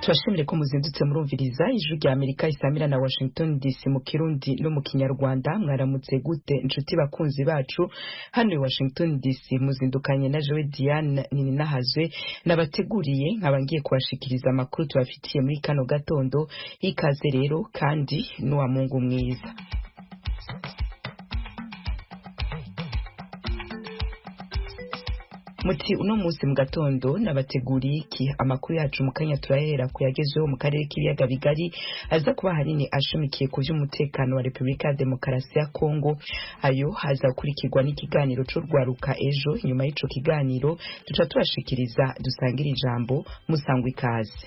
Turashimire ko muzindutse murumviriza ijwi rya Amerika isamira na Washington DC mu Kirundi no mu Kinyarwanda. Mwaramutse gute inshuti bakunzi bacu hano i Washington DC, muzindukanye na Joe Diane nini nahazwe nabateguriye nkabangiye kubashikiriza amakuru tubafitiye muri kano gatondo. Ikaze rero kandi n'uwa Mungu mwiza. Muti uno munsi mu gatondo nabateguriye iki? Amakuru yacu mu kanya turahera kuyagezeho mu karere k'ibiyaga bigari aza kuba hanini ashamikiye ku by'umutekano wa Republika ya Demokarasi ya Kongo. Ayo haza kurikirwa n'ikiganiro c'urwaruka ejo. Nyuma y'ico kiganiro tuca tubashikiriza dusangira ijambo musangwa ikaze.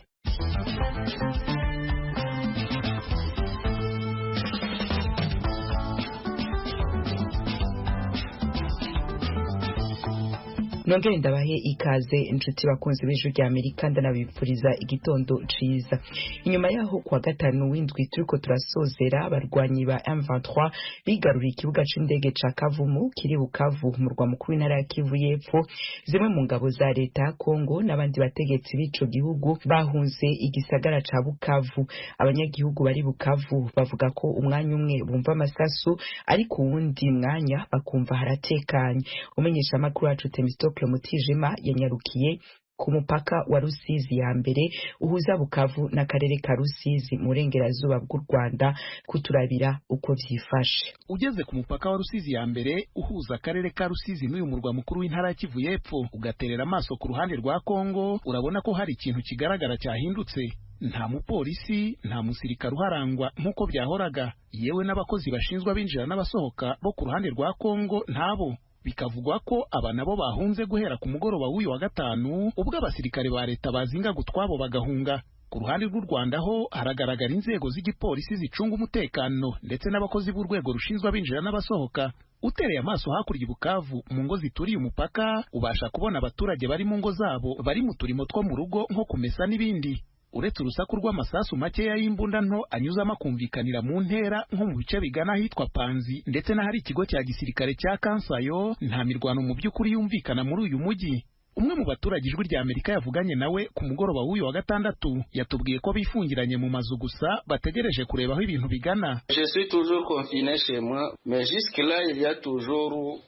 Nongere ndabahe ikaze inshuti bakunzi b'ijwi rya Amerika, ndanabipfuriza igitondo ciza. Inyuma yaho kuwa gatanu w'indwi turiko turasozera abarwanyi ba M23 bigaruriye ikibuga c'indege ca Kavumu kiri Bukavu mu murwa mukuru w'intara ya Kivu y'Epfo. Zimwe mu ngabo za leta ya Kongo n'abandi bategetsi b'ico gihugu bahunze igisagara ca Bukavu. Abanyagihugu bari Bukavu bavuga ko umwanya umwe bumva amasasu ariko uwundi mwanya bakumva haratekanye. Umenyesha amakuru yacu Temistocle Mutijima yanyarukiye ku mupaka wa Rusizi ya mbere uhuza Bukavu n'akarere ka Rusizi mu burengerazuba bw'u Rwanda kuturabira uko vyifashe. Ugeze ku mupaka wa Rusizi ya mbere uhuza akarere ka Rusizi n'uyu murwa mukuru w'intara ya Kivu y'Epfo, ugaterera amaso ku ruhande rwa Kongo, urabona ko hari ikintu kigaragara cyahindutse. Nta mupolisi, nta musirikare uharangwa nk'uko byahoraga, yewe n'abakozi bashinzwe abinjira n'abasohoka bo ku ruhande rwa Kongo ntabo. Bikavugwa ko aba nabo bahunze guhera ku mugoroba w'uyu wa gatanu, ubwo abasirikare ba leta bazinga gutwabo bagahunga. Ku ruhande rw'u Rwanda ho haragaragara inzego z'igipolisi zicunga umutekano ndetse n'abakozi b'urwego rushinzwe abinjira n'abasohoka. Utereye amaso hakurya Bukavu mu ngo zituriye umupaka, ubasha kubona abaturage bari mu ngo zabo bari mu turimo two mu rugo nko kumesa n'ibindi. Uretse urusaku rw'amasasu makeya y'imbunda nto anyuzamo akumvikanira mu ntera nko mu bice bigana ahitwa Panzi ndetse n'ahari ikigo cya gisirikare cya Kansayo, nta mirwano mu by'ukuri yumvikana muri uyu mujyi. Umwe mu baturage ijwi rya Amerika yavuganye nawe ku mugoroba w'uyu wa gatandatu yatubwiye ko bifungiranye mu mazu gusa bategereje kureba aho ibintu bigana. Je suis toujours confiné chez moi, mais jusque là il y a toujours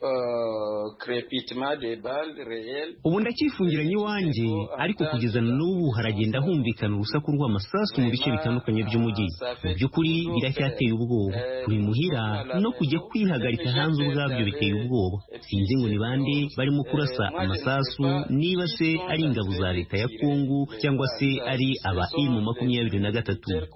crépitement des balles réelles. Ubu ndacyifungiranye iwanjye, ariko kugeza n'ubu haragenda humvikana urusaku rw'amasasu mu bice bitandukanye by'umujyi. Mu by'ukuri biracyateye ubwoba. Turi muhira no kujya kwihagarika hanze ubwabyo biteye ubwoba. Sinzi ngo ni bande barimo kurasa amasasu, niba se ari ingabo za leta ya Kongo cyangwa se ari aba M23.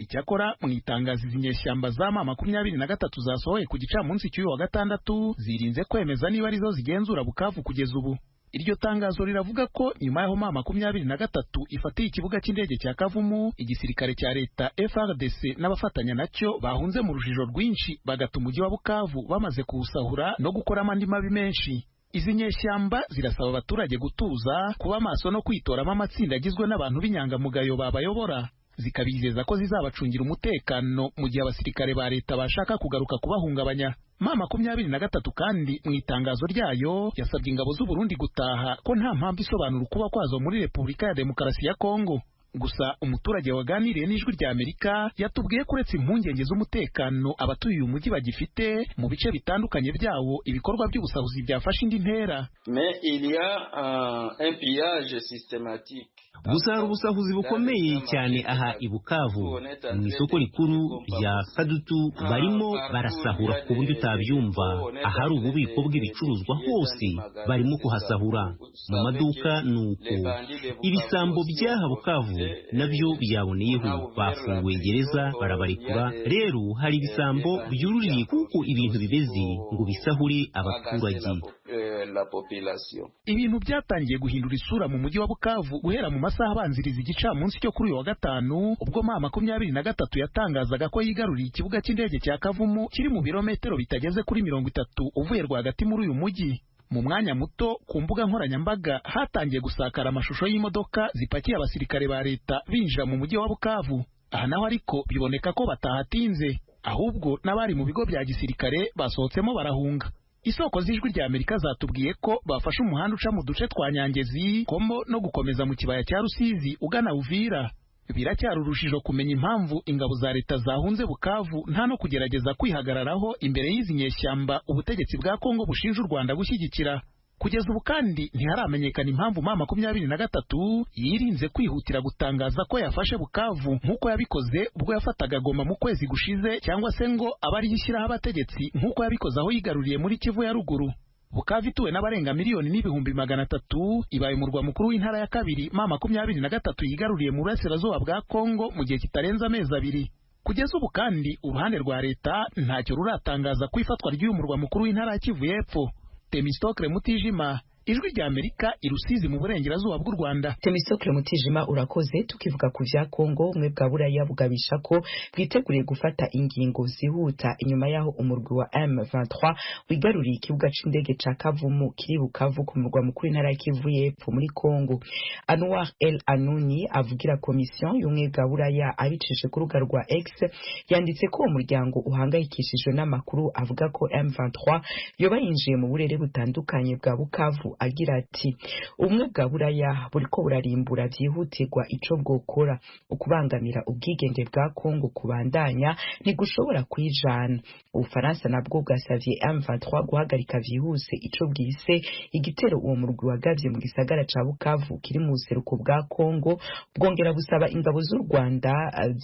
Icyakora mu itangazo inyeshyamba za M23 zasohoye ku gicamunsi cy'uyu wa gatandatu zirinze kwemeza niba arizo zigenzura Bukavu kugeza ubu. Iryo tangazo riravuga ko nyuma yaho M23 ifatiye ikibuga cy'indege cya Kavumu, igisirikare cya leta FARDC n'abafatanya nacyo bahunze mu rujijo rwinshi bagata umujyi wa Bukavu bamaze kuwusahura no gukora andi mabi menshi. Izi nyeshyamba zirasaba abaturage gutuza, kuba maso no kwitoramo amatsinda agizwe n'abantu b'inyangamugayo babayobora. Zikabizeza ko zizabacungira umutekano mu gihe abasirikare ba leta bashaka kugaruka kubahungabanya. M23 kandi mu itangazo ryayo yasabye ingabo z'u Burundi gutaha ko nta mpamvu isobanura ukuba kwazo muri Republika ya Demokarasi ya Kongo. Gusa umuturage waganiriye n'ijwi rya Amerika yatubwiye ko uretse impungenge z'umutekano abatuye uyu mujyi bagifite, mu bice bitandukanye byawo ibikorwa by'ubusahuzi byafashe indi ntera. Mais il y a un pillage systématique. Gusa hari ubusahuzi bukomeye cyane aha i Bukavu. Mu isoko rikuru rya Kadutu barimo barasahura ku buryo utabyumva. Ahari ububiko bw'ibicuruzwa hose barimo kuhasahura. Mu maduka nuko. Ibisambo by'aha Bukavu nabyo byaboneyeho, bafunguye gereza barabarekura. Rero hari ibisambo byururiye kuko ibintu bibeze ngo bisahure abaturage. Ibintu byatangiye guhindura isura mu mujyi wa Bukavu guhera mu masaha abanziriza igicamunsi cyo kuri uyu wa gatanu, ubwo M23 yatangazaga ko yigaruriye ikibuga cy'indege cya Kavumu kiri mu birometero bitageze kuri 30 uvuye rwagati muri uyu mujyi. Mu mwanya muto ku mbuga nkoranyambaga hatangiye gusakara amashusho y'imodoka zipakiye abasirikare ba leta binjira mu mujyi wa Bukavu. aha naho ariko biboneka ko batahatinze, ahubwo n'abari mu bigo bya gisirikare basohotsemo barahunga. Isoko z'ijwi rya Amerika zatubwiye ko bafashe umuhanda uca mu duce twa Nyangezi, Kombo no gukomeza mu kibaya cya Rusizi ugana Uvira. Biracyari urujijo kumenya impamvu ingabo za leta zahunze Bukavu nta no kugerageza kwihagararaho imbere y'izi nyeshyamba ubutegetsi bwa Kongo bushinja u Rwanda gushyigikira. Kugeza ubu kandi ntiharamenyekana impamvu M23 yirinze kwihutira gutangaza ko yafashe Bukavu nk'uko yabikoze ubwo yafataga Goma mu kwezi gushize, cyangwa se ngo abari yishyiraho abategetsi nk'uko yabikoze aho yigaruriye muri Kivu ya ruguru. Bukavu ituwe n'abarenga miliyoni n'ibihumbi 300, ibaye umurwa mukuru w'intara ya kabiri M23 yigaruriye mu burasirazuba bwa Kongo mu gihe kitarenze amezi 2. Kugeza ubu kandi uruhande rwa leta ntacyo ruratangaza ku ifatwa ry'uyu murwa mukuru w'intara ya Kivu y'Epfo. Temistokle Mutijima, Ijwi rya Amerika, i Rusizi mu burengerazuba bw'u Rwanda. Temistokle Mutijima, urakoze. Tukivuga ku vya Kongo, umwe bwa Buraya bugabisha ko bwiteguriye gufata ingingo zihuta inyuma yaho umurwi wa M23 wigaruriye ikibuga c'indege ca Kavumu kiri Bukavu ku murwa mukuru w'intara ya Kivu y'Epfo muri Kongo. Anwar El Anouni avugira komisiyo y'umwe bwa Buraya abicishe ku rubuga rwa X, yanditse ko umuryango uhangayikishijwe n'amakuru avuga ko M23 yoba yinjiye mu burere butandukanye bwa Bukavu, agira ati ubumwe bwa Buraya buriko burarimbura byihutirwa ico bwokora. Ukubangamira ubwigenge bwa Kongo kubandanya ntigushobora kwijana. Ubufaransa nabwo bwasavye M23 guhagarika vyihuse ico bwise igitero uwo murwi wagavye mu gisagara ca Bukavu kiri mu buseruko bwa Kongo, bwongera busaba ingabo z'u Rwanda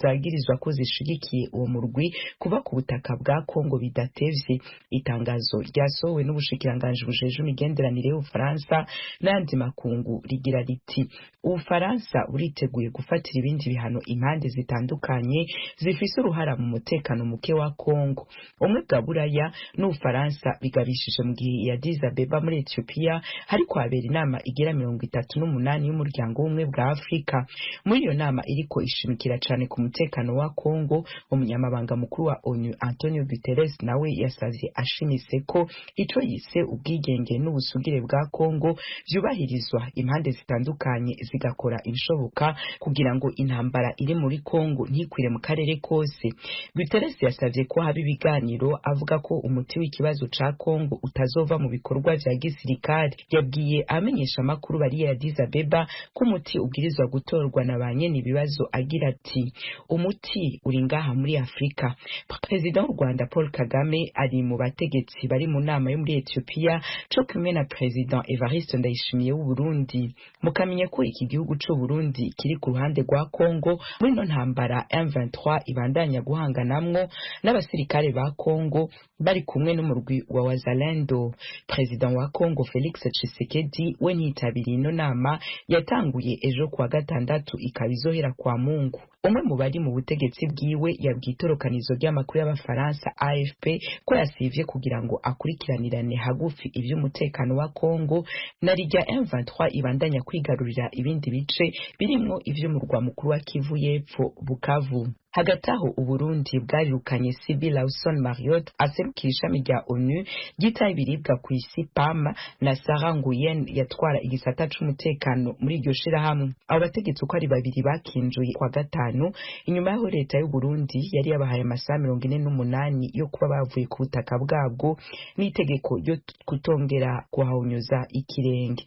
zagirizwa ko zishigikiye uwo murwi kuba ku butaka bwa Kongo bidatevye. Itangazo ryasohowe n'ubushikiranganje bujeje imigenderanire y'Ubufaransa n'andi makungu rigira riti Ubufaransa buriteguye gufatira ibindi bihano impande zitandukanye zifise uruhara mu mutekano muke wa Kongo. Umwe bwa Buraya n'Ubufaransa bigabishije mu gihe ya Addis Abeba muri Ethiopia hariko habera inama igera 38 y'umuryango w'umwe bwa Afrika. Muri iyo nama iriko ishimikira cane ku mutekano wa Kongo, umunyamabanga mukuru wa ONU Antonio Guterres nawe yasavye ashimise ko ico yise ubwigenge n'ubusugire bwa Kongo vyubahirizwa, impande zitandukanye zigakora ibishoboka kugira ngo intambara iri muri Kongo ntikwire mu karere kose. Guterres yasavye ko haba ibiganiro, avuga ko umuti w'ikibazo ca Kongo utazova mu bikorwa vya gisirikare. Yabwiye amenyesha makuru bari ya Addis Abeba ko umuti ubwirizwa gutorwa na banyene ibibazo, agira ati umuti uri ngaha muri Afrika. President w'u Rwanda Paul Kagame ari mu bategetsi bari mu nama yo muri Ethiopia co kumwe na President Evariste Ndayishimiye w'u Burundi. Mukamenya ko iki gihugu c'u Burundi kiri ku ruhande rwa Kongo muri no ntambara M23 ibandanya guhanganamwo n'abasirikare ba Kongo bari kumwe n'umurwi wa Wazalendo. President wa Kongo Felix Tshisekedi we ntitabiriye ino nama yatanguye ejo kuwa gatandatu ikabizohera kwa Mungu. Umwe mu bari mu butegetsi bwiwe yabwitorokanizo ry'amakuru y'Abafaransa AFP ko yasivye kugira ngo akurikiranirane hagufi ivy'umutekano wa Kongo na rijya M23 ibandanya kwigarurira ibindi bice birimwo ivy'umurwa mukuru wa Kivu y'Epfo Bukavu. Hagati aho Uburundi bwarirukanye Sylvie Lawson Marriott aserukira ishami rya ONU ryitaye ibiribwa ku isi PAM na Sarah Nguyen yatwara igisata c'umutekano muri iryo shirahamwe. Abo bategetsi uko ari babiri bakinjuye kwa gatanu inyuma y'aho leta y'u Burundi yari yabahaye amasaha 48 yo kuba bavuye ku butaka bwabwo n'itegeko ryo kutongera kuhawunyuza ikirenge.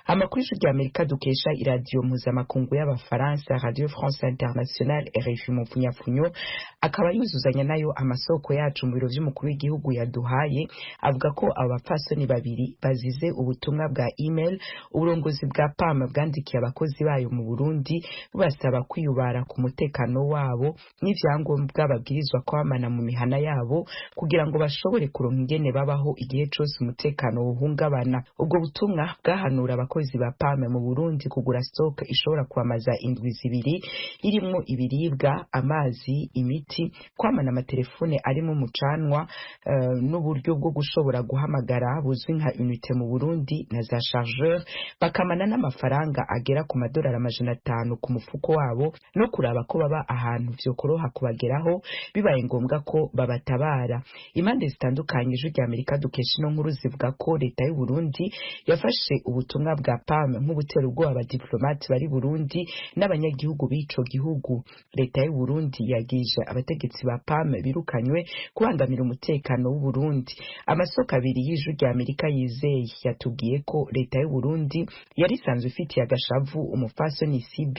Amakuru y'Ijwi Amerika dukesha iradio mpuzamakungu y'Abafaransa Radio France Internationale RFI mu funyo akaba yuzuzanya nayo amasoko yacu mu biro vy'umukuru w'igihugu yaduhaye, avuga ko abapfasoni babiri bazize ubutumwa bwa email uburongozi bwa PAM bwandikiye abakozi bayo mu Burundi basaba kwiyubara ku mutekano wabo n'ivyangombwa babwirizwa kwamana mu mihana yabo kugira ngo bashobore kuronka ingene babaho igihe cose umutekano uhungabana. Ubwo butumwa bwahanura abakozi ba PAM mu Burundi kugura stock ishobora kwamaza indwi zibiri irimwo ibiribwa, amazi, imiti, kwamana amatelefone arimo umucanwa n'uburyo bwo gushobora guhamagara buzwi nka unité mu Burundi na za chargeur, bakamana n'amafaranga agera ku $500 ku mufuko wabo no kuraba ko baba ahantu vyokoroha kubageraho bibaye ngombwa ko babatabara. Impande zitandukanye Ijwi Amerika dukesha ino nkuru zivuga ko leta y'u Burundi yafashe ubutumwa bwa PAM nk'ubutera ubwoba abadiplomate bari Burundi n'abanyagihugu b'ico gihugu. Leta y'u Burundi Burundi yagije abategetsi ba PAM birukanywe kubangamira umutekano w'u Burundi. Amasoko abiri y'ijwi rya Amerika yizeye yatubwiye ko leta y'u Burundi yari isanzwe ifitiye agashavu umufasoni CB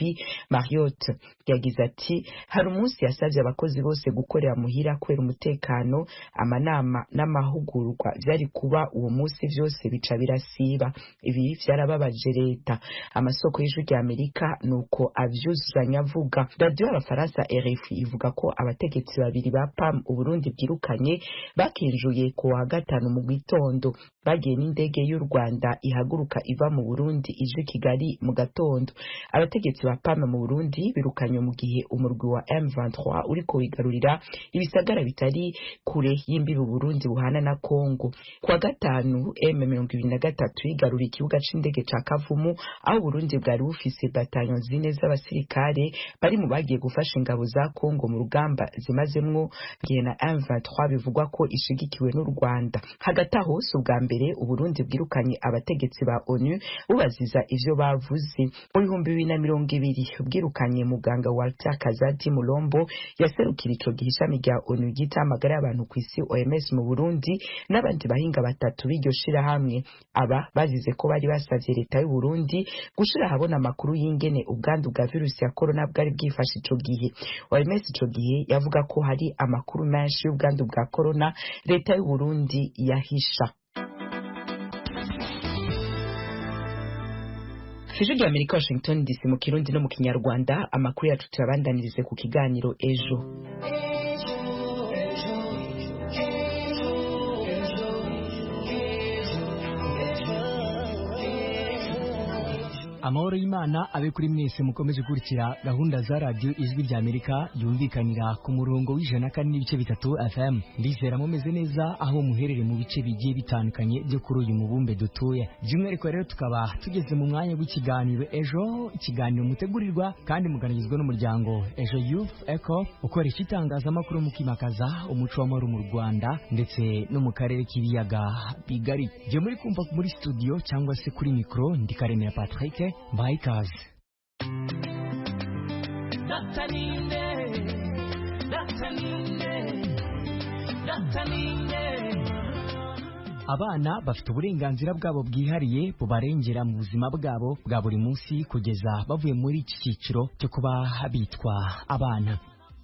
Marriott. Yagize ati hari umunsi yasabye abakozi bose gukorera muhira kwera umutekano, amanama n'amahugurwa byari kuba uwo munsi byose bica birasiba. Ibi byarababaje leta. Amasoko y'ijwi rya Amerika nuko avyuzuzanya avuga. Radio y'Abafaransa RFI ivuga ko abategetsi babiri ba PAM u Burundi bwirukanye bakinjuye ku wa gatanu mu gitondo, bagiye n'indege y'u Rwanda ihaguruka iva mu Burundi ije Kigali mu gatondo. Abategetsi ba PAM mu Burundi birukanywe mu gihe umurwi wa M23 uriko wigarurira ibisagara bitari kure y'imbibi Burundi buhana na Kongo. Kwa gatanu M23 yigaruriye ikibuga c'indege ca Kavumu, aho Burundi bwari bufise batalyon zine z'abasirikare bari mu bagiye gufasha ingabo za Kongo mu rugamba zimazemwo gihe na M23 bivugwa ko ishigikiwe n'u Rwanda. Hagati aho si ubwa mbere u Burundi bwirukanye abategetsi ba ONU bubaziza ivyo bavuze. Mu 2020 bwirukanye muganga Walter Kazadi Mulombo yaserukira ico gihe ishami rya ONU gita amagara y'abantu ku isi OMS mu Burundi n'abandi bahinga batatu b'iryo shirahamwe. Aba bazize ko bari basavye leta y'u Burundi gushira habona amakuru y'ingene ubwandu bwa virusi ya corona bwari bwifashe ico gihe. OMS ico gihe yavuga ko hari amakuru menshi y'ubwandu bwa corona leta y'u Burundi yahisha. Ijwi rya Amerika Washington DC mu Kirundi no mu Kinyarwanda. Amakuru yacu tuyabandanirize ku kiganiro ejo. Amahoro y'Imana abe kuri mwese mukomeje gukurikira gahunda za radio Ijwi rya Amerika yumvikanira ku murongo w'104.3 FM. Ndizera mumeze neza aho muherere mu bice bigiye bitandukanye byo kuri uyu mubumbe dutuye. By'umwihariko rero tukaba tugeze mu mwanya w'ikiganiro ejo, ikiganiro mutegurirwa kandi muganizwa n'umuryango Ejo Youth Echo ukoresha itangazamakuru mu kimakaza umuco w'amahoro mu Rwanda ndetse no mu karere k'ibiyaga bigari. Je muri kumva muri studio cyangwa se kuri micro ndi Karemera Patrick. Bye guys. Abana bafite uburenganzira bwabo bwihariye bubarengera mu buzima bwabo bwa buri munsi kugeza bavuye muri iki cyiciro cyo kuba bitwa abana.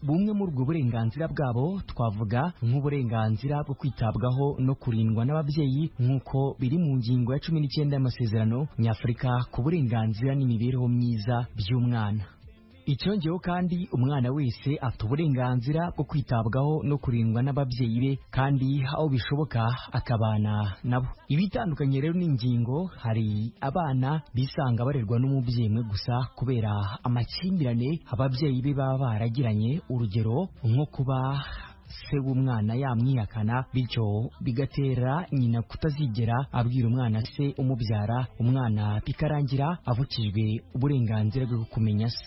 Bumwe muri ubwo burenganzira bwabo twavuga nk'uburenganzira bwo kwitabwaho no kurindwa n'ababyeyi nk'uko biri mu ngingo ya 19 y'amasezerano nyafurika ku burenganzira n'imibereho myiza by'umwana. Icyongeyeho kandi umwana wese afite uburenganzira bwo kwitabwaho no kurindwa n'ababyeyi be kandi aho bishoboka akabana nabo. Ibitandukanye rero n'ingingo, hari abana bisanga barerwa n'umubyeyi umwe gusa kubera amakimbirane ababyeyi be baba baragiranye, urugero nko kuba se w'umwana yamwihakana bityo bigatera nyina kutazigera abwira umwana se umubyara, umwana bikarangira avukijwe uburenganzira bwo kumenya se.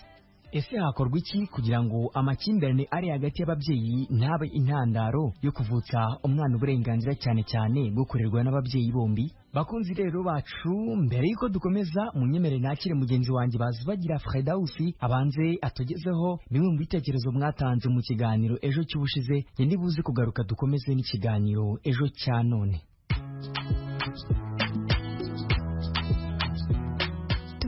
Ese hakorwa iki kugira ngo amakimbirane ari hagati y'ababyeyi ntabe intandaro yo kuvutsa umwana uburenganzira cyane cyane bwo kurerwa n'ababyeyi bombi? Bakunzi rero bacu, mbere yuko dukomeza munyemere nakire mugenzi wanjye Bazubagira Fredausi abanze atugezeho bimwe mu bitekerezo mwatanze mu kiganiro ejo cy'ubushize, ndi buze kugaruka dukomeze n'ikiganiro ejo cya none.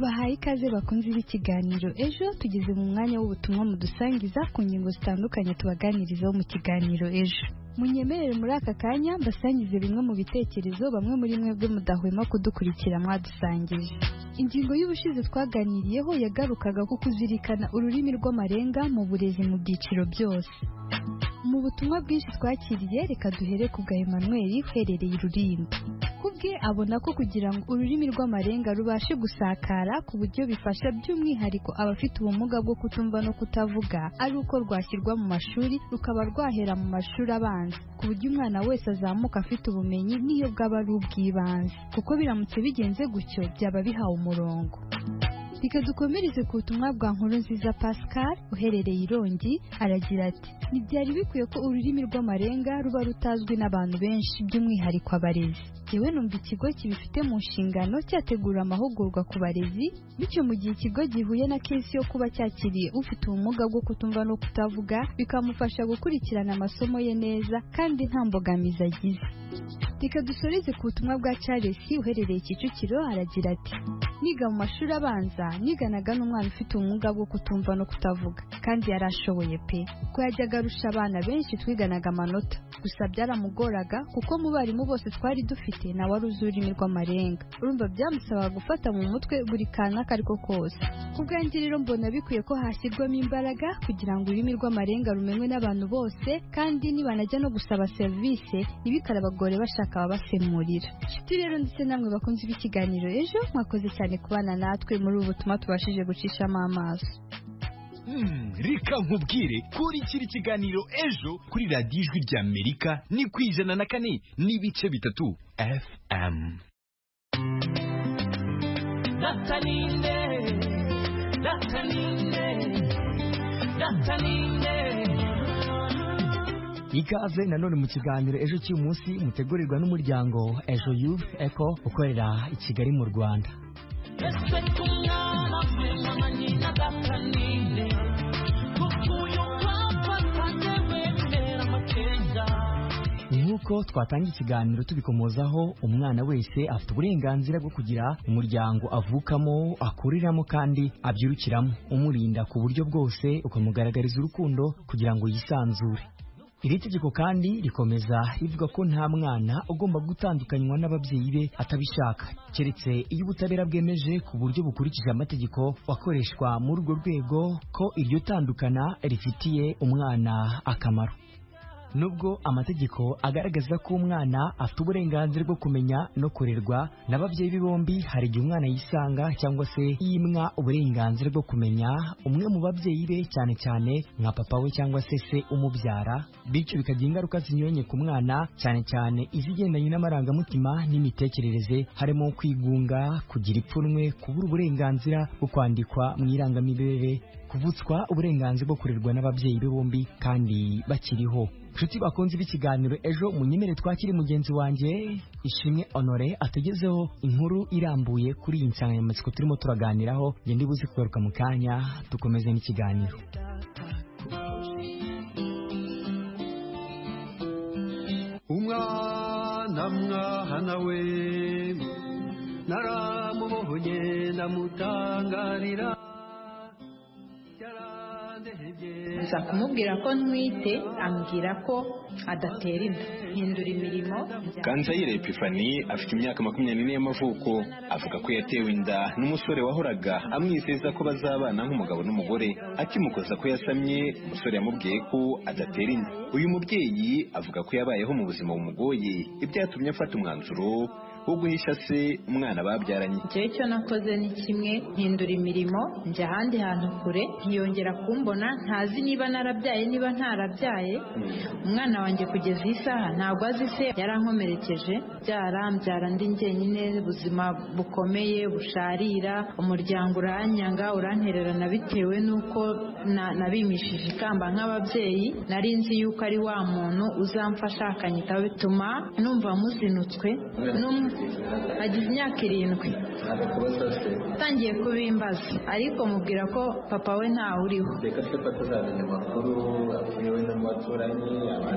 Bahaye ikaze bakunzi b'ikiganiro ejo, tugeze mu mwanya w'ubutumwa mudusangiza ku ngingo zitandukanye tubaganirizaho mu kiganiro ejo. Munyemerere muri aka kanya mbasangize bimwe mu bitekerezo bamwe muri mwebwe mudahwema kudukurikira mwadusangije. Ingingo y'ubushize twaganiriyeho yagarukaga ku kuzirikana ururimi rw'amarenga mu burezi mu byiciro byose. Mu butumwa bwinshi twakiriye, reka duhere ku bwa Emmanuel uherereye Rulindo. Kubwe abona ko kugira ngo ururimi rw'amarenga rubashe gusakara ku buryo bifasha by'umwihariko abafite ubumuga bwo kutumva no kutavuga, ari uko rwashyirwa mu mashuri rukaba rwahera mu mashuri abanza, ku buryo umwana wese azamuka afite ubumenyi n'iyo bwaba ari ubw'ibanze, kuko biramutse bigenze gutyo byaba bihawe umurongo. Reka dukomereze ku butumwa bwa Nkurunziza Pascal uherereye Irongi, aragira ati ntibyari bikwiye ko ururimi rw'amarenga ruba rutazwi n'abantu benshi by'umwihariko abarezi. yewe numva ikigo kibifite mu nshingano cyategura amahugurwa ku barezi bityo mu gihe ikigo gihuye na kesi yo kuba cyakiriye ufite ubumuga bwo kutumva no kutavuga bikamufasha gukurikirana amasomo ye neza kandi nta mbogamizi agize. Reka dusoreze ku butumwa bwa Charles uherereye Kicukiro, aragira ati niga mu mashuri abanza niganaga n'umwana ufite ubumuga bwo kutumva no kutavuga kandi yarashoboye pe ko yajyaga arusha abana benshi twiganaga amanota, gusa byaramugoraga kuko mu barimu bose twari dufite nawe wari uzi ururimi rw'amarenga, urumva byamusabaga gufata mu mutwe buri kantu ako ariko kose. Ku bwanjye rero mbona bikwiye ko hashyirwamo imbaraga kugira ngo ururimi rw'amarenga rumenywe n'abantu bose kandi nibanajya no gusaba serivisi ntibikare abagore bashaka ababasemurira. Nshuti rero ndetse namwe bakunze b'ikiganiro ejo, mwakoze cyane kubana natwe muri ubu butumwa tubashije gucishamo amaso. Reka nkubwire kuri kiri kiganiro ejo kuri radiyo ijwi rya Amerika ni ku 104.3 FM. Ikaze nanone mu kiganiro ejo cy'uyu munsi mutegurirwa n'umuryango Ejo Youth Echo ukorera i Kigali mu Rwanda. Nk'uko twatangiye ikiganiro tubikomozaho, umwana wese afite uburenganzira bwo kugira umuryango avukamo, akuriramo kandi abyirukiramo, umurinda ku buryo bwose, ukamugaragariza urukundo kugira ngo yisanzure. Iri tegeko kandi rikomeza rivuga ko nta mwana ugomba gutandukanywa n'ababyeyi be atabishaka, keretse iyo ubutabera bwemeje ku buryo bukurikije amategeko wakoreshwa muri urwo rwego ko iryo tandukana rifitiye umwana akamaro. Nubwo amategeko agaragaza ko umwana afite uburenganzira bwo kumenya no kurerwa n'ababyeyi be bombi, hari igihe umwana yisanga cyangwa se yimwa uburenganzira bwo kumenya umwe mu babyeyi be, cyane cyane nka papa we cyangwa se umubyara, bityo bikagira ingaruka zinyuranye ku mwana, cyane cyane izigendanye n'amarangamutima n'imitekerereze, harimo kwigunga, kugira ipfunwe, kubura uburenganzira bwo kwandikwa mu irangamimerere, kuvutswa uburenganzira bwo kurerwa n'ababyeyi be bombi kandi bakiriho. Nshuti bakunze b'ikiganiro ejo, munyemere twakiri mugenzi wanjye Ishimwe Honore ategezeho inkuru irambuye kuri iyi nsanganyamatsiko turimo turaganiraho. Ndi buze kugaruka mu kanya dukomeze n'ikiganiro. Umwana we naramubonye ndamutangarira, nza kumubwira ko ntwite, ambwira ko adatera inda, hindura imirimo. Kanzayire Epifani afite imyaka 24 y'amavuko, avuga ko yatewe inda n'umusore wahoraga amwizeza ko bazabana nk'umugabo n'umugore. Akimukoza ko yasamye, umusore yamubwiye ko adatera inda. Uyu mubyeyi avuga ko yabayeho mu buzima bumugoye, ibyatumye afata umwanzuro wo guhisha se umwana babyaranye. Icyo nakoze ni kimwe, hindura imirimo, njya ahandi hantu kure, ntiyongera kumbona, ntazi niba narabyaye niba ntarabyaye. Umwana wanjye kugeza iyi saha ntabwo azi se yarankomerekeje, byara ndi njyenyine, ubuzima bukomeye busharira, umuryango uranyanga urantererana bitewe n'uko nabimishije ikamba nk'ababyeyi. Nari nzi yuko ari wa muntu uzamfasha akanyitaho, bituma numva muzinutswe. Agize imyaka 7 atangiye kubimbaza, ariko mubwira ko papa we ntawe uriho.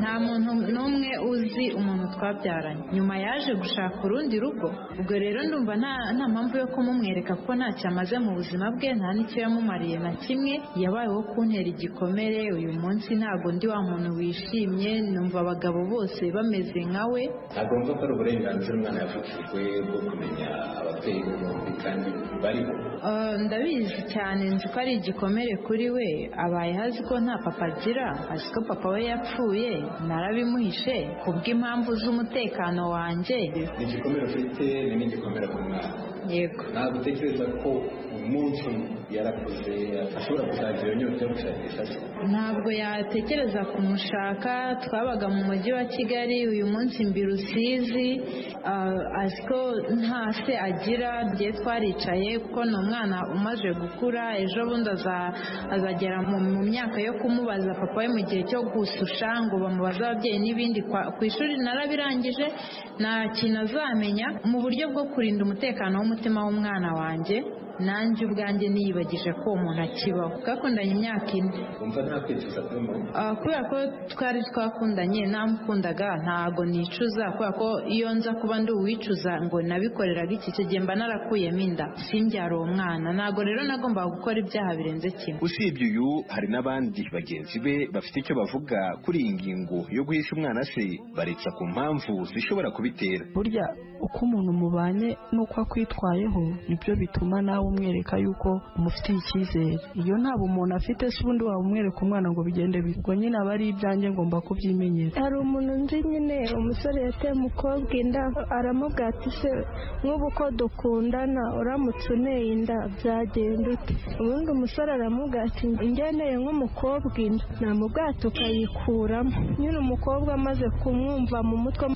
Nta muntu n'umwe uzi umuntu twabyaranye. Nyuma yaje gushaka urundi rugo, ubwo rero ndumva nta mpamvu yo kumumwereka ko ntacyo amaze mu buzima bwe, nta n'icyo yamumariye na kimwe. Yabayeho kuntera igikomere. Uyu munsi ntabwo ndi wa muntu wishimye, numva abagabo bose bameze nkawe. Agomba ko ari uburenganzira umwana yafashijwe bwo kumenya ababyeyi be bombi kandi bariho. Ndabizi cyane, nzi ko ari igikomere kuri we. Abaye azi ko nta papa agira, azi ko papa we yapfuye, narabimuhishe kubw'impamvu z'umutekano wanjye. Igikomere ufite ni n'igikomere ku mwana. yego. ntabwo utekereza ko umunsi yarakuze ashobora kuzagira inyota yo gushakisha se? Ntabwo yatekereza kumushaka. Twabaga mu mujyi wa Kigali, uyu munsi mbi Rusizi, azi ko nta se agira. Igihe twaricaye kuko ni umwana umaze gukura, ejo bundi azagera mu myaka yo kumubaza papa we mu gihe cyo gususha ngo bamubaze ababyeyi n'ibindi. Ku ishuri narabirangije, nta kintu azamenya. Mu buryo bwo kurinda umutekano w'umutima w'umwana wanjye, nanjye ubwanjye niyibagije ko uwo muntu akibaho. Twakundanye imyaka 4. Umva nta kwicuza kuri mama? Kubera ko twari twakundanye, namukundaga, ntago nicuza. Kubera ko iyo nza kuba ndi uwicuza ngo nabikoreraga iki gihe mba narakuyemo inda, simbyara uwo mwana. Ntago rero nagombaga gukora ibyaha birenze kimwe. Usibye uyu, hari n'abandi bagenzi be bafite icyo bavuga kuri iyi ngingo yo guhisha umwana se, baretsa ku mpamvu zishobora kubitera. Burya uko umuntu mubanye n'uko akwitwayeho nibyo bituma nawe umwereka yuko umufitiye icyizere. Iyo nta bumuntu afite se ubundi waba umwereka umwana ngo bigende bitwo nyine aba ari ibyanjye ngomba kubyimenyera. Hari umuntu nzi nyine, umusore yateye umukobwa inda, aramubwira ati se nk'ubu ko dukundana uramutse uneye inda byagenda ute? Ubundi umusore aramubwira ati ngeneye nk'umukobwa inda, namubwira tukayikuramo. Nyine umukobwa amaze kumwumva mu mutwe,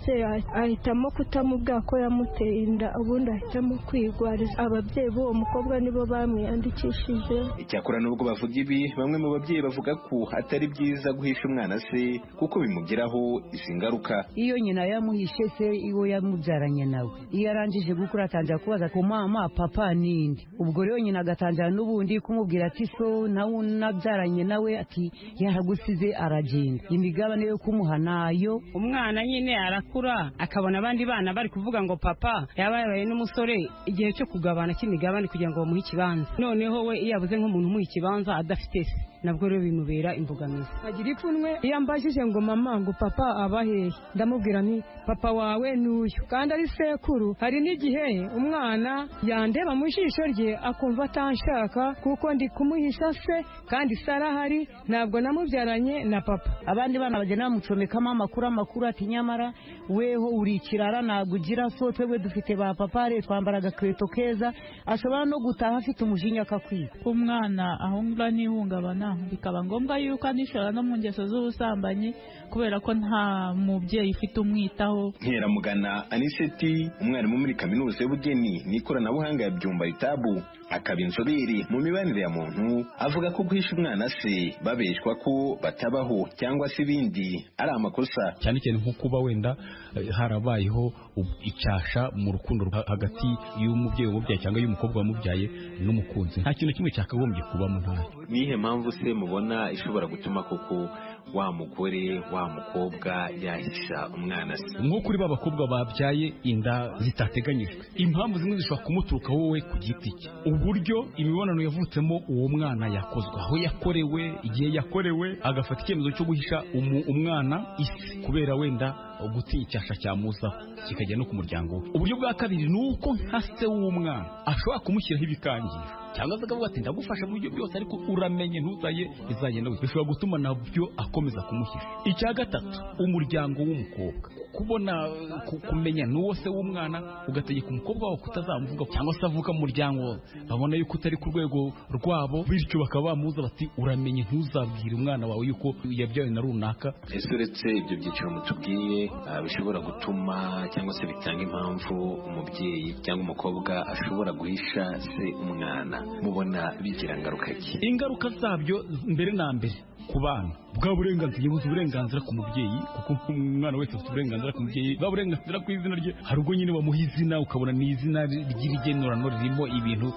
ahitamo kutamubwira ko yamuteye inda, ubundi ahitamo kwigwariza. Ababyeyi b'uwo mukobwa nibo bamwiyandikishije. Icyakora nubwo bavuga ibi, bamwe mu babyeyi bavuga ko atari byiza guhisha umwana se kuko bimugiraho izi ngaruka. Iyo nyina yamuhishe se iwe yamubyaranye nawe, iyo arangije gukura atangira kubaza ko mama papa ninde. Ubwo rero nyina agatangira n'ubundi kumubwira ati so nawe unabyaranye nawe ati yaragusize aragenda. Imigabane yo kumuha nayo. Umwana nyine arakura akabona abandi bana bari kuvuga ngo papa yabaye n'umusore, igihe cyo kugabana cy'imigabane kugira ngo bamuhe ikibanza. Noneho we iyo abuze nk'umuntu umuha ikibanza adafite se, nabwo rero bimubera imbogamizi. Agira ipfunwe iyo ambajije ngo mama ngo papa abahehe, ndamubwira nti papa wawe n'uyu, kandi ari sekuru. Hari n'igihe umwana yandeba mu jisho rye akumva atanshaka kuko ndi kumuhisha se, kandi se arahari, ntabwo namubyaranye na papa. Abandi bana bagenda bamucomekamo amakuru ati nyamara weho uri ikirara ntabwo ugira so, twebwe dufite ba papa re twambara agakweto keza. Ashobora no gutaha afite umujinya akakwiba. Umwana ahungura n'ihungabana, bikaba ngombwa yuko anishora no mu ngeso z'ubusambanyi kubera ko nta mubyeyi ufite umwitaho. Nkeramugana Aniseti, umwarimu muri kaminuza y'ubugeni n'ikoranabuhanga ya Byumba Itabu, akaba inzobere mu mibanire ya muntu, avuga ko guhisha umwana se babeshwa ko batabaho cyangwa se ibindi ari amakosa. Cyane cyane nko kuba wenda harabayeho icyasha mu rukundo hagati y'umubyeyi wamubyaye cyangwa y'umukobwa wamubyaye n'umukunzi. Nta kintu kimwe cyakagombye kuba mu ntara. Nihe mpamvu se mubona ishobora gutuma koko wa mugore wa mukobwa yahisha umwana se? Nko kuri ba bakobwa babyaye inda zitateganyijwe, impamvu zimwe zishobora kumuturuka wowe ku giti cye. Uburyo imibonano yavutsemo uwo mwana yakozwe, aho yakorewe, igihe yakorewe, agafata icyemezo cyo guhisha umwana isi kubera wenda gutinya icyasha cyamuzaho kikajya no ku muryango we. Uburyo bwa kabiri ni uko nka se w'umwana ashobora kumushyiraho ibikangisho cyangwa se akavuga ati ndagufasha mu buryo byose ariko uramenye ntuzaye izagenda wese. Bishobora gutuma nabyo akomeza kumushyira. Icya gatatu, umuryango w'umukobwa kubona kumenya n'uwo se w'umwana, ugategeka umukobwa wawe kutazamuvuga cyangwa se avuka mu muryango babona yuko utari ku rwego rwabo, bityo bakaba bamuza bati uramenye ntuzabwire umwana wawe yuko yabyawe na runaka. Ese uretse ibyo byiciro mutubwiye bishobora gutuma cyangwa se bitanga impamvu umubyeyi cyangwa umukobwa ashobora guhisha se umwana, mubona bigira ngaruka ki? Ingaruka zabyo mbere na mbere ku bana, bwa burenganzira, yibuza uburenganzira ku mubyeyi, kuko umwana wese afite uburenganzira ku mubyeyi, bwa burenganzira ku izina rye. Hari ubwo nyine bamuha izina ukabona ni izina ry'ibigenurano ririmo ibintu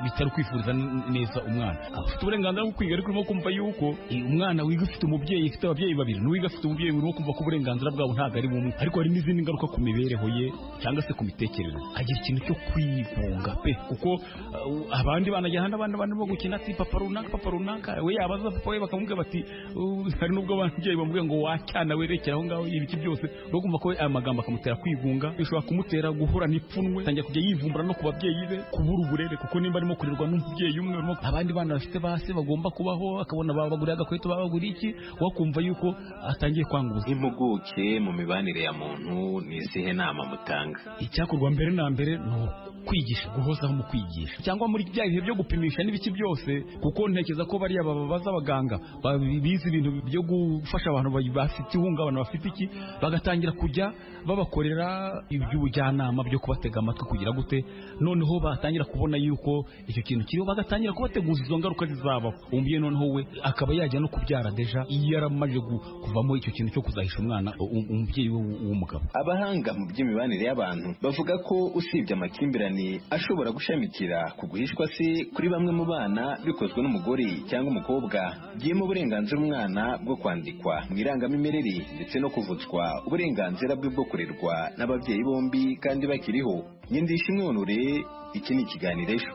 bitari kwifuriza neza umwana. Afite uburenganzira bwo kwiga, ariko urimo kumva yuko umwana wiga ufite umubyeyi, ufite ababyeyi babiri, n'uwiga afite umubyeyi, urimo kumva ko uburenganzira bwabo ntabwo ari bumwe. Ariko hari n'izindi ngaruka ku mibereho ye cyangwa se ku mitekerereze. Agira ikintu cyo kwigunga pe, kuko abandi banajya ahandi, abandi barimo gukina ati papa runaka we yabaza papa we bakamubwira bati hari nubwo ababyeyi bamubwira ngo wacyana werekera aho ngaho ibiki byose no kumva ko aya magambo akamutera kwigunga bishobora kumutera guhura n'ipfunwe tangira kujya yivumbura no ku babyeyi be kubura uburere kuko nimba arimo kurerwa n'umubyeyi umwe abandi bana bafite base bagomba kubaho akabona babaguriye agakweto babaguriye iki wakumva yuko atangiye kwanga ubuzima. Impuguke mu mibanire ya muntu ni izihe nama mutanga? Icyakorwa mbere na mbere no kwigisha, guhozaho mu kwigisha cyangwa muri bya bihe byo gupimisha n'ibiki byose, kuko ntekereza ko bariya babaza abaganga bize ibintu byo gufasha abantu bafite ihungabana bafite iki, bagatangira kujya babakorera iby'ubujyanama byo kubatega amatwi kugira gute, noneho batangira kubona yuko icyo kintu kiriho, bagatangira kubateguza izo ngaruka zizabaho. Umubyeyi noneho we akaba yajya no kubyara deja iyo yaramaje kuvamo icyo kintu cyo kuzahisha umwana umubyeyi w'umugabo. Abahanga mu by'imibanire y'abantu bavuga ko usibye amakimbirane ashobora gushamikira ku guhishwa se kuri bamwe mu bana bikozwe n'umugore cyangwa umukobwa, byimo uburenganzira umwana bwo kwandikwa mu irangamimerere ndetse no kuvutswa uburenganzira bwe bwo kurerwa n'ababyeyi bombi kandi bakiriho. Nyindishimwe Honore, iki ni ikiganiro Ejo.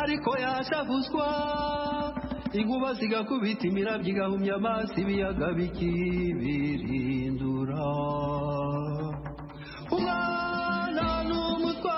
Ariko yashavuzwa inkuba zigakubita imirabyo igahumya amazi ibiyaga bikibirindura. Umwana n'umutware.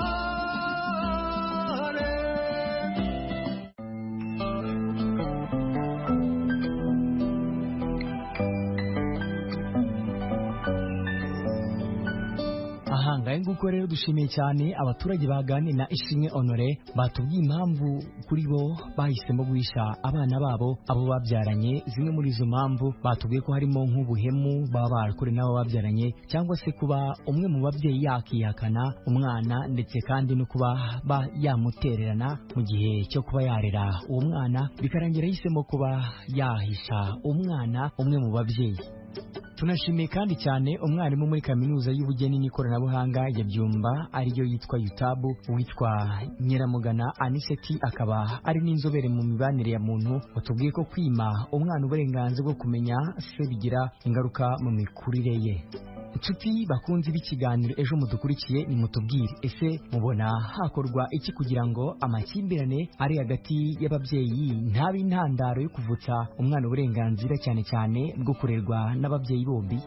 Ahangaye nguko rero dushimiye cyane abaturage baganira na Ishimwe Honore batubwiye impamvu kuri bo bahisemo guhisha abana babo abo babyaranye. Zimwe muri izo mpamvu batubwiye ko harimo nk'ubuhemu baba barakore n'abo babyaranye, cyangwa se kuba umwe mu babyeyi yakihakana umwana, ndetse kandi no kuba yamutererana mu gihe cyo kuba yarera uwo mwana, bikarangira yahisemo kuba yahisha umwana umwe mu babyeyi. Tunashimiye kandi cyane umwarimu muri kaminuza y'ubugeni n'ikoranabuhanga ya Byumba ariyo yitwa UTAB witwa Nyiramugana Aniseti, akaba ari n'inzobere mu mibanire ya muntu, watubwiye ko kwima umwana uburenganzira bwo kumenya se bigira ingaruka mu mikurire ye. Inshuti bakunzi b'ikiganiro Ejo mudukurikiye, nimutubwire ese mubona hakorwa iki kugira ngo amakimbirane ari hagati y'ababyeyi ntabe intandaro yo kuvutsa umwana uburenganzira cyane cyane bwo kurerwa n'ababyeyi bombi?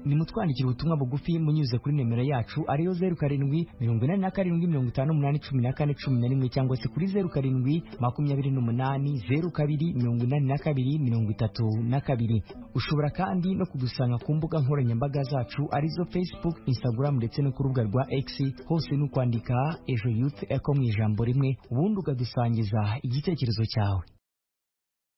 Nimutwandikira ubutumwa bugufi munyuze kuri nimero yacu ariyo 0787581411 cyangwa se kuri 0728028232. Ushobora kandi no kudusanga ku mbuga nkoranyambaga zacu arizo Facebook, Instagram ndetse no ku rubuga rwa X, hose n'ukwandika Ejo Youth Echo mu ijambo rimwe, ubundi ukadusangiza igitekerezo cyawe.